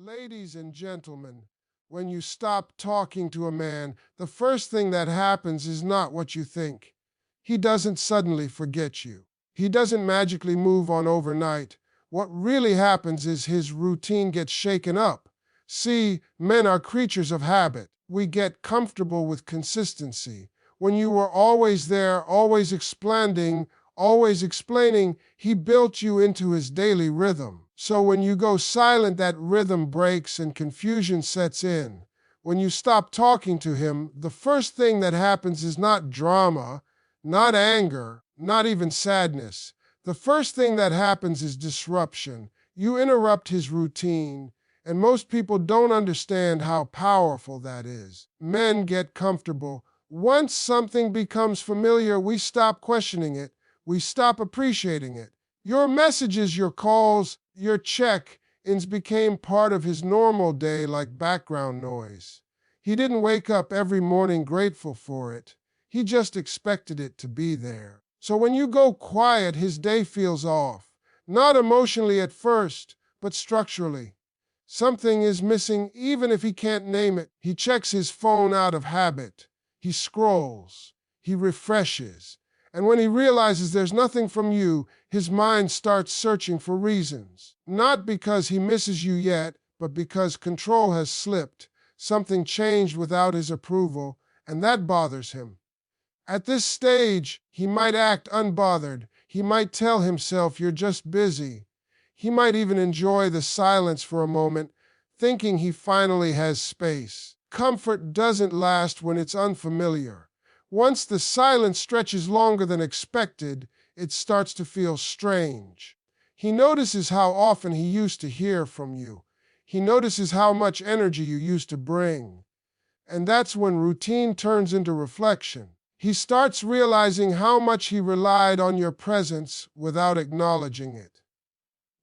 Ladies and gentlemen, when you stop talking to a man, the first thing that happens is not what you think. He doesn't suddenly forget you. He doesn't magically move on overnight. What really happens is his routine gets shaken up. See, men are creatures of habit. We get comfortable with consistency. When you were always there, always explaining, he built you into his daily rhythm. So when you go silent, that rhythm breaks and confusion sets in. When you stop talking to him, the first thing that happens is not drama, not anger, not even sadness. The first thing that happens is disruption. You interrupt his routine, and most people don't understand how powerful that is. Men get comfortable. Once something becomes familiar, we stop questioning it. We stop appreciating it. Your messages, your calls, your check-ins became part of his normal day like background noise. He didn't wake up every morning grateful for it. He just expected it to be there. So when you go quiet, his day feels off. Not emotionally at first, but structurally. Something is missing even if he can't name it. He checks his phone out of habit. He scrolls. He refreshes. And when he realizes there's nothing from you, his mind starts searching for reasons. Not because he misses you yet, but because control has slipped. Something changed without his approval, and that bothers him. At this stage, he might act unbothered. He might tell himself, "You're just busy." He might even enjoy the silence for a moment, thinking he finally has space. Comfort doesn't last when it's unfamiliar. Once the silence stretches longer than expected, it starts to feel strange. He notices how often he used to hear from you. He notices how much energy you used to bring. And that's when routine turns into reflection. He starts realizing how much he relied on your presence without acknowledging it.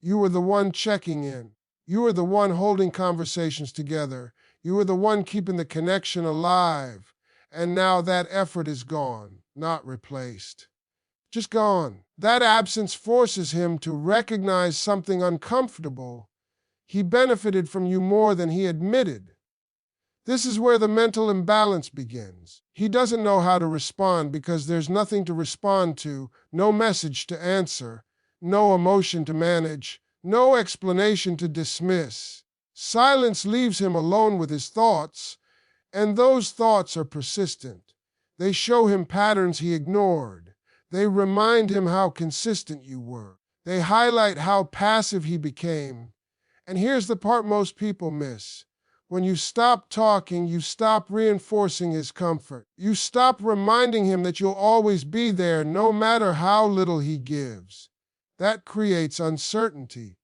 You were the one checking in. You were the one holding conversations together. You were the one keeping the connection alive. And now that effort is gone, not replaced. Just gone. That absence forces him to recognize something uncomfortable. He benefited from you more than he admitted. This is where the mental imbalance begins. He doesn't know how to respond because there's nothing to respond to, no message to answer, no emotion to manage, no explanation to dismiss. Silence leaves him alone with his thoughts, and those thoughts are persistent. They show him patterns he ignored. They remind him how consistent you were. They highlight how passive he became. And here's the part most people miss. When you stop talking, you stop reinforcing his comfort. You stop reminding him that you'll always be there no matter how little he gives. That creates uncertainty.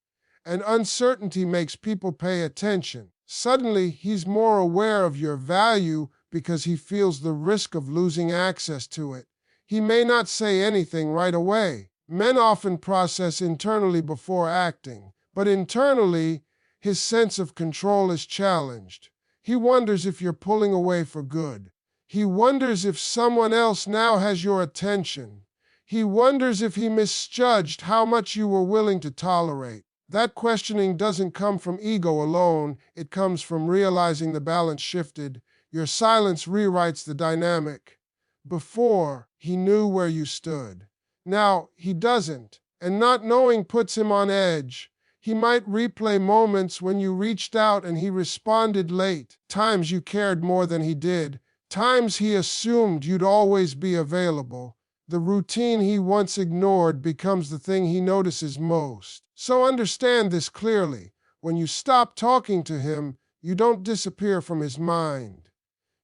And uncertainty makes people pay attention. Suddenly, he's more aware of your value because he feels the risk of losing access to it. He may not say anything right away. Men often process internally before acting, but internally, his sense of control is challenged. He wonders if you're pulling away for good. He wonders if someone else now has your attention. He wonders if he misjudged how much you were willing to tolerate. That questioning doesn't come from ego alone. It comes from realizing the balance shifted. Your silence rewrites the dynamic. Before, he knew where you stood. Now, he doesn't, and not knowing puts him on edge. He might replay moments when you reached out and he responded late, times you cared more than he did, times he assumed you'd always be available. The routine he once ignored becomes the thing he notices most. So understand this clearly. When you stop talking to him, you don't disappear from his mind.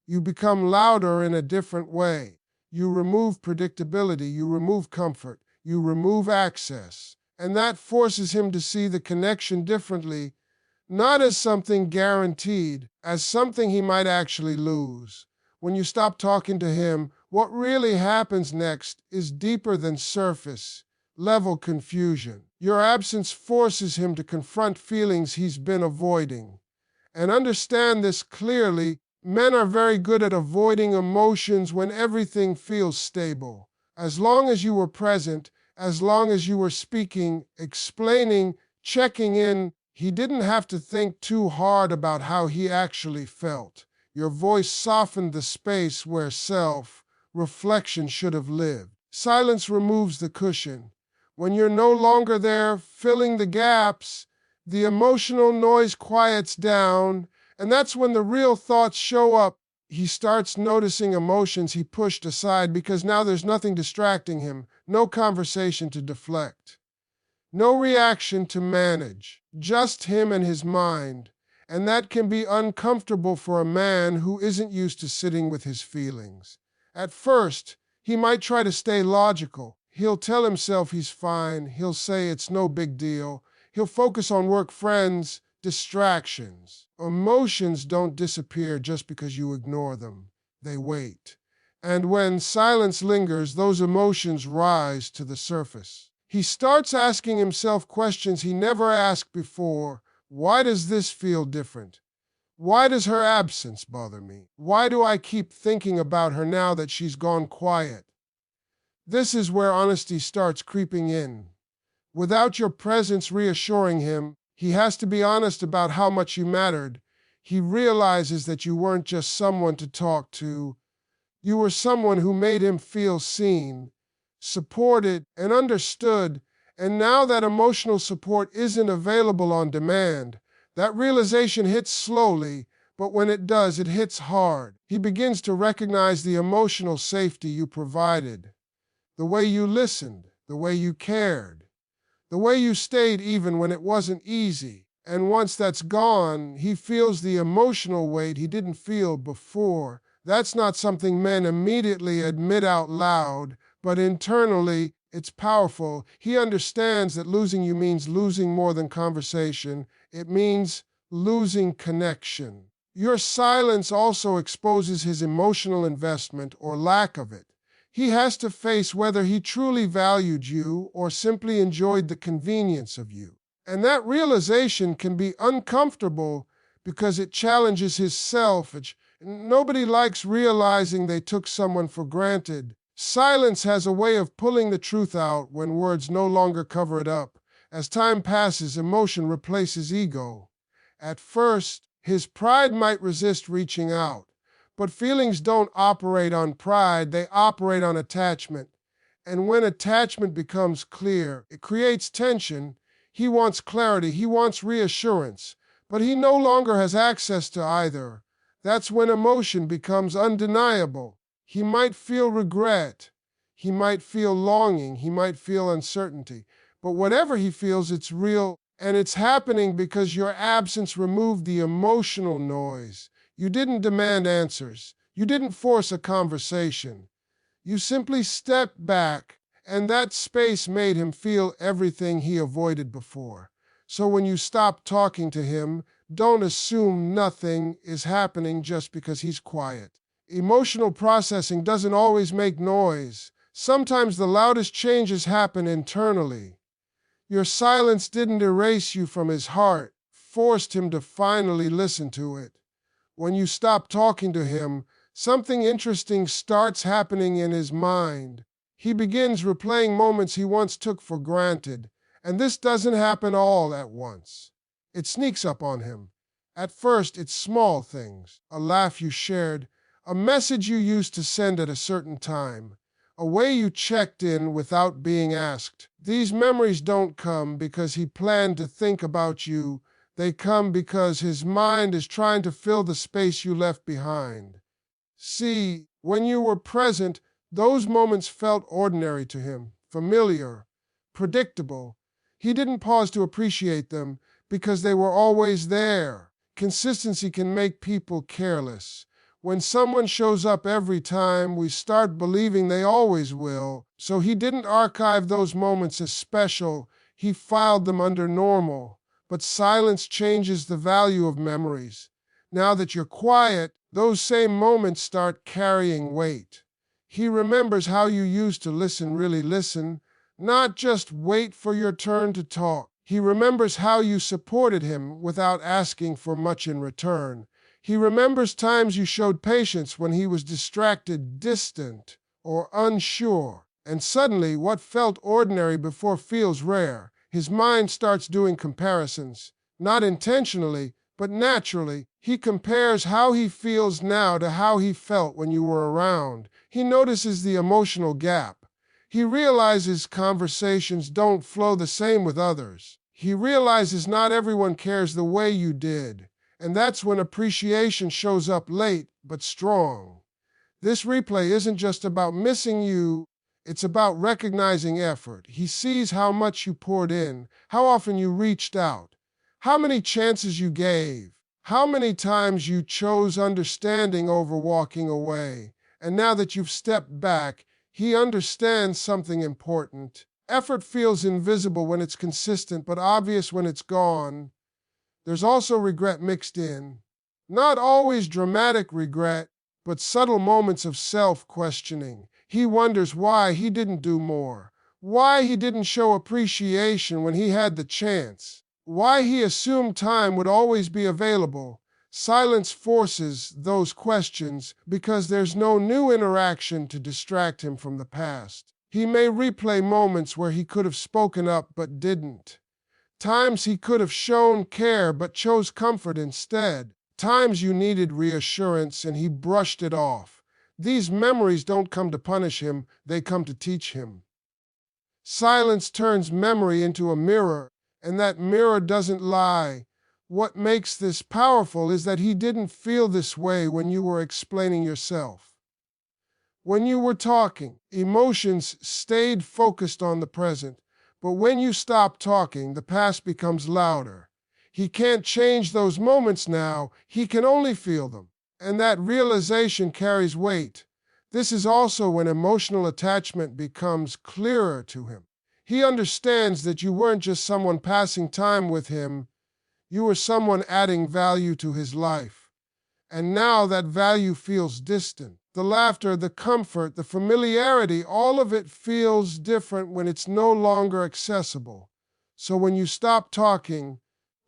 You become louder in a different way. You remove predictability, you remove comfort, you remove access. And that forces him to see the connection differently, not as something guaranteed, as something he might actually lose. When you stop talking to him, what really happens next is deeper than surface level confusion. Your absence forces him to confront feelings he's been avoiding. And understand this clearly, men are very good at avoiding emotions when everything feels stable. As long as you were present, as long as you were speaking, explaining, checking in, He didn't have to think too hard about how he actually felt. Your voice softened the space where self-reflection should have lived. Silence removes the cushion. When you're no longer there filling the gaps, the emotional noise quiets down, and that's when the real thoughts show up. He starts noticing emotions he pushed aside because now there's nothing distracting him, no conversation to deflect. No reaction to manage, just him and his mind. And that can be uncomfortable for a man who isn't used to sitting with his feelings. At first, he might try to stay logical. He'll tell himself he's fine. He'll say it's no big deal. He'll focus on work, friends, distractions. Emotions don't disappear just because you ignore them. They wait. And when silence lingers, those emotions rise to the surface. He starts asking himself questions he never asked before. Why does this feel different? Why does her absence bother me? Why do I keep thinking about her now that she's gone quiet? This is where honesty starts creeping in. Without your presence reassuring him, he has to be honest about how much you mattered. He realizes that you weren't just someone to talk to. You were someone who made him feel seen, supported, and understood. And now that emotional support isn't available on demand, that realization hits slowly, but when it does, it hits hard. He begins to recognize the emotional safety you provided, the way you listened, the way you cared, the way you stayed even when it wasn't easy. And once that's gone, he feels the emotional weight he didn't feel before. That's not something men immediately admit out loud, but internally, it's powerful. He understands that losing you means losing more than conversation. It means losing connection. Your silence also exposes his emotional investment or lack of it. He has to face whether he truly valued you or simply enjoyed the convenience of you. And that realization can be uncomfortable because it challenges his self. Nobody likes realizing they took someone for granted. Silence has a way of pulling the truth out when words no longer cover it up. As time passes, emotion replaces ego. At first, his pride might resist reaching out. But feelings don't operate on pride, they operate on attachment. And when attachment becomes clear, it creates tension. He wants clarity, he wants reassurance, but he no longer has access to either. That's when emotion becomes undeniable. He might feel regret, he might feel longing, he might feel uncertainty. But whatever he feels, it's real, and it's happening because your absence removed the emotional noise. You didn't demand answers. You didn't force a conversation. You simply stepped back, and that space made him feel everything he avoided before. So when you stop talking to him, don't assume nothing is happening just because he's quiet. Emotional processing doesn't always make noise. Sometimes the loudest changes happen internally. Your silence didn't erase you from his heart, forced him to finally listen to it. When you stop talking to him, something interesting starts happening in his mind. He begins replaying moments he once took for granted, and this doesn't happen all at once. It sneaks up on him. At first, it's small things, a laugh you shared, a message you used to send at a certain time, a way you checked in without being asked. These memories don't come because he planned to think about you. They come because his mind is trying to fill the space you left behind. See, when you were present, those moments felt ordinary to him, familiar, predictable. He didn't pause to appreciate them because they were always there. Consistency can make people careless. When someone shows up every time, we start believing they always will. So he didn't archive those moments as special. He filed them under normal. But silence changes the value of memories. Now that you're quiet, those same moments start carrying weight. He remembers how you used to listen, really listen, not just wait for your turn to talk. He remembers how you supported him without asking for much in return. He remembers times you showed patience when he was distracted, distant, or unsure. And suddenly, what felt ordinary before feels rare. His mind starts doing comparisons. Not intentionally, but naturally. He compares how he feels now to how he felt when you were around. He notices the emotional gap. He realizes conversations don't flow the same with others. He realizes not everyone cares the way you did. And that's when appreciation shows up late, but strong. This replay isn't just about missing you, it's about recognizing effort. He sees how much you poured in, how often you reached out, how many chances you gave, how many times you chose understanding over walking away. And now that you've stepped back, he understands something important. Effort feels invisible when it's consistent, but obvious when it's gone. There's also regret mixed in. Not always dramatic regret, but subtle moments of self-questioning. He wonders why he didn't do more, why he didn't show appreciation when he had the chance, why he assumed time would always be available. Silence forces those questions because there's no new interaction to distract him from the past. He may replay moments where he could have spoken up but didn't. Times he could have shown care but chose comfort instead. Times you needed reassurance and he brushed it off. These memories don't come to punish him, they come to teach him. Silence turns memory into a mirror, and that mirror doesn't lie. What makes this powerful is that he didn't feel this way when you were explaining yourself. When you were talking, emotions stayed focused on the present, but when you stop talking, the past becomes louder. He can't change those moments now, he can only feel them. And that realization carries weight. This is also when emotional attachment becomes clearer to him. He understands that you weren't just someone passing time with him, you were someone adding value to his life. And now that value feels distant. The laughter, the comfort, the familiarity, all of it feels different when it's no longer accessible. So when you stop talking,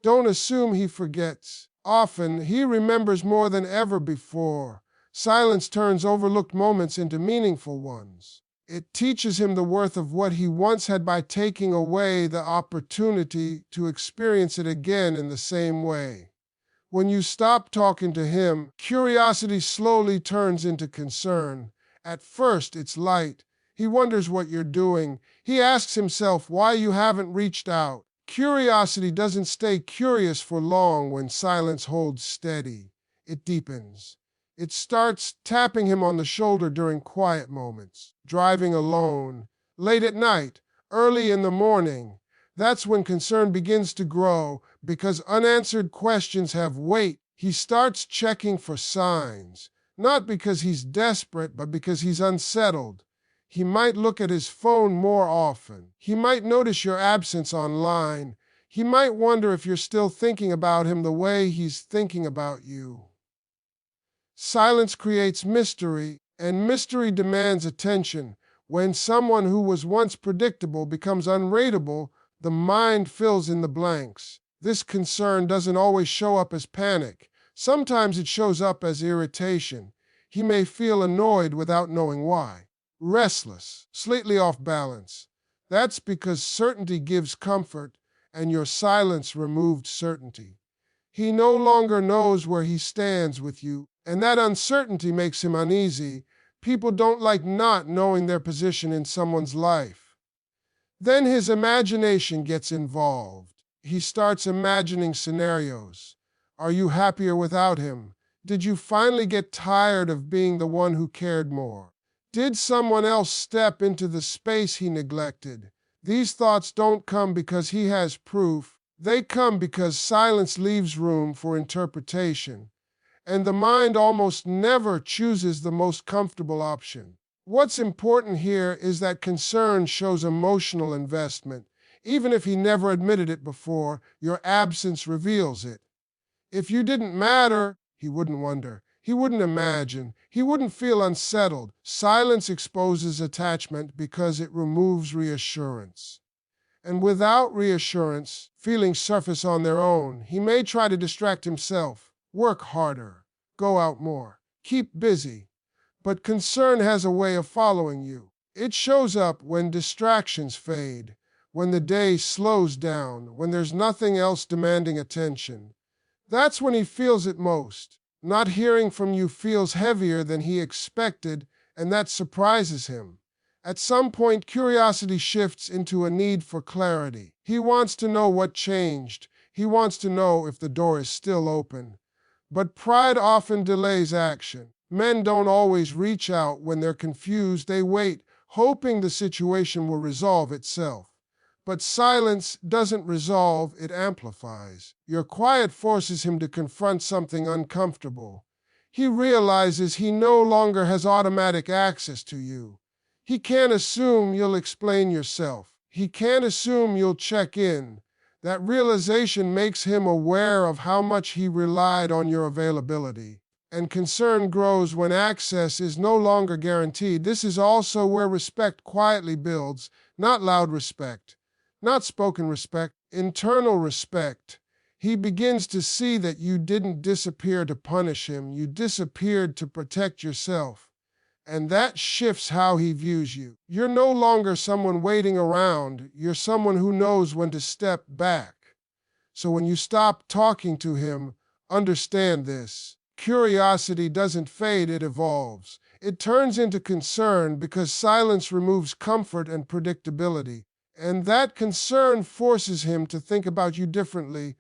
don't assume he forgets. Often, he remembers more than ever before. Silence turns overlooked moments into meaningful ones. It teaches him the worth of what he once had by taking away the opportunity to experience it again in the same way. When you stop talking to him, curiosity slowly turns into concern. At first, it's light. He wonders what you're doing. He asks himself why you haven't reached out. Curiosity doesn't stay curious for long when silence holds steady. It deepens. It starts tapping him on the shoulder during quiet moments, driving alone, late at night, early in the morning. That's when concern begins to grow because unanswered questions have weight. He starts checking for signs, not because he's desperate, but because he's unsettled. He might look at his phone more often. He might notice your absence online. He might wonder if you're still thinking about him the way he's thinking about you. Silence creates mystery, and mystery demands attention. When someone who was once predictable becomes unreadable, the mind fills in the blanks. This concern doesn't always show up as panic. Sometimes it shows up as irritation. He may feel annoyed without knowing why. Restless, slightly off balance. That's because certainty gives comfort, and your silence removed certainty. He no longer knows where he stands with you, and that uncertainty makes him uneasy. People don't like not knowing their position in someone's life. Then his imagination gets involved. He starts imagining scenarios. Are you happier without him? Did you finally get tired of being the one who cared more? Did someone else step into the space he neglected? These thoughts don't come because he has proof. They come because silence leaves room for interpretation. And the mind almost never chooses the most comfortable option. What's important here is that concern shows emotional investment. Even if he never admitted it before, your absence reveals it. If you didn't matter, he wouldn't wonder. He wouldn't imagine. He wouldn't feel unsettled. Silence exposes attachment because it removes reassurance. And without reassurance, feelings surface on their own. He may try to distract himself, work harder, go out more, keep busy. But concern has a way of following you. It shows up when distractions fade, when the day slows down, when there's nothing else demanding attention. That's when he feels it most. Not hearing from you feels heavier than he expected, and that surprises him. At some point, curiosity shifts into a need for clarity. He wants to know what changed. He wants to know if the door is still open. But pride often delays action. Men don't always reach out when they're confused. They wait, hoping the situation will resolve itself. But silence doesn't resolve, it amplifies. Your quiet forces him to confront something uncomfortable. He realizes he no longer has automatic access to you. He can't assume you'll explain yourself. He can't assume you'll check in. That realization makes him aware of how much he relied on your availability. And concern grows when access is no longer guaranteed. This is also where respect quietly builds, not loud respect, not spoken respect, internal respect. He begins to see that you didn't disappear to punish him, you disappeared to protect yourself. And that shifts how he views you. You're no longer someone waiting around, you're someone who knows when to step back. So when you stop talking to him, understand this. Curiosity doesn't fade, it evolves. It turns into concern because silence removes comfort and predictability. And that concern forces him to think about you differently,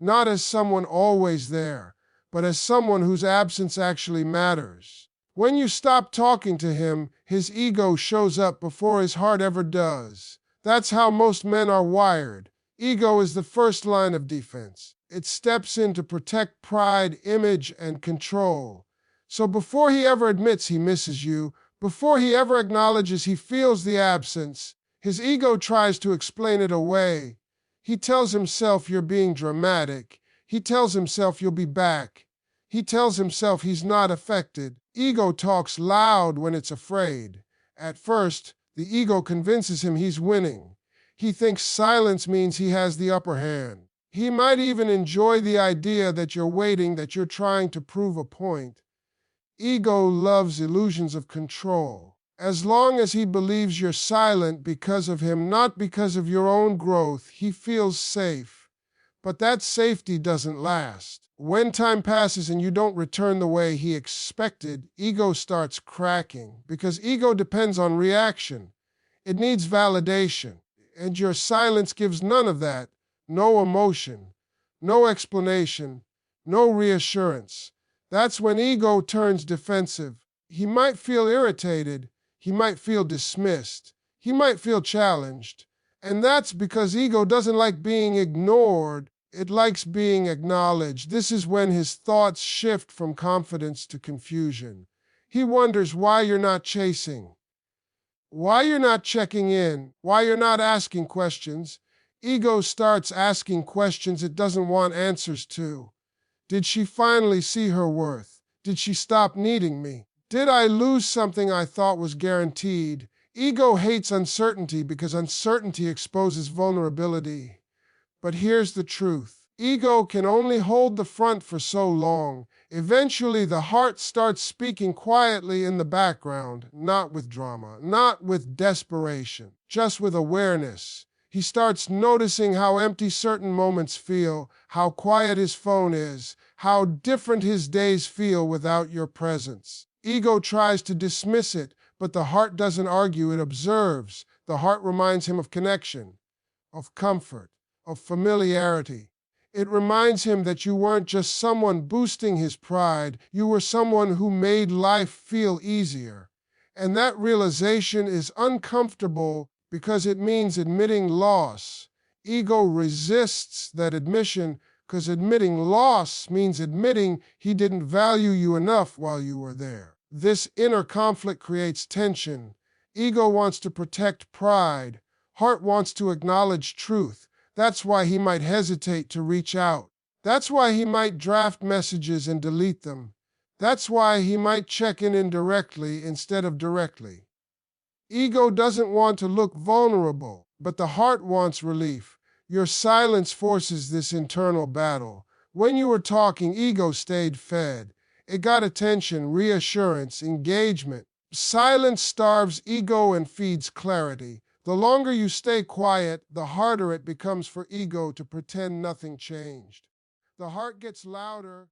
not as someone always there, but as someone whose absence actually matters. When you stop talking to him, his ego shows up before his heart ever does. That's how most men are wired. Ego is the first line of defense. It steps in to protect pride, image, and control. So before he ever admits he misses you, before he ever acknowledges he feels the absence, his ego tries to explain it away. He tells himself you're being dramatic. He tells himself you'll be back. He tells himself he's not affected. Ego talks loud when it's afraid. At first, the ego convinces him he's winning. He thinks silence means he has the upper hand. He might even enjoy the idea that you're waiting, that you're trying to prove a point. Ego loves illusions of control. As long as he believes you're silent because of him, not because of your own growth, he feels safe. But that safety doesn't last. When time passes and you don't return the way he expected, ego starts cracking, because ego depends on reaction. It needs validation, and your silence gives none of that. No emotion, no explanation, no reassurance. That's when ego turns defensive. He might feel irritated, he might feel dismissed, he might feel challenged. And that's because ego doesn't like being ignored. It likes being acknowledged. This is when his thoughts shift from confidence to confusion. He wonders why you're not chasing, why you're not checking in, why you're not asking questions. Ego starts asking questions it doesn't want answers to. Did she finally see her worth? Did she stop needing me? Did I lose something I thought was guaranteed? Ego hates uncertainty because uncertainty exposes vulnerability. But here's the truth. Ego can only hold the front for so long. Eventually, the heart starts speaking quietly in the background, not with drama, not with desperation, just with awareness. He starts noticing how empty certain moments feel, how quiet his phone is, how different his days feel without your presence. Ego tries to dismiss it, but the heart doesn't argue, it observes. The heart reminds him of connection, of comfort, of familiarity. It reminds him that you weren't just someone boosting his pride, you were someone who made life feel easier. And that realization is uncomfortable because it means admitting loss. Ego resists that admission because admitting loss means admitting he didn't value you enough while you were there. This inner conflict creates tension. Ego wants to protect pride. Heart wants to acknowledge truth. That's why he might hesitate to reach out. That's why he might draft messages and delete them. That's why he might check in indirectly instead of directly. Ego doesn't want to look vulnerable, but the heart wants relief. Your silence forces this internal battle. When you were talking, ego stayed fed. It got attention, reassurance, engagement. Silence starves ego and feeds clarity. The longer you stay quiet, the harder it becomes for ego to pretend nothing changed. The heart gets louder.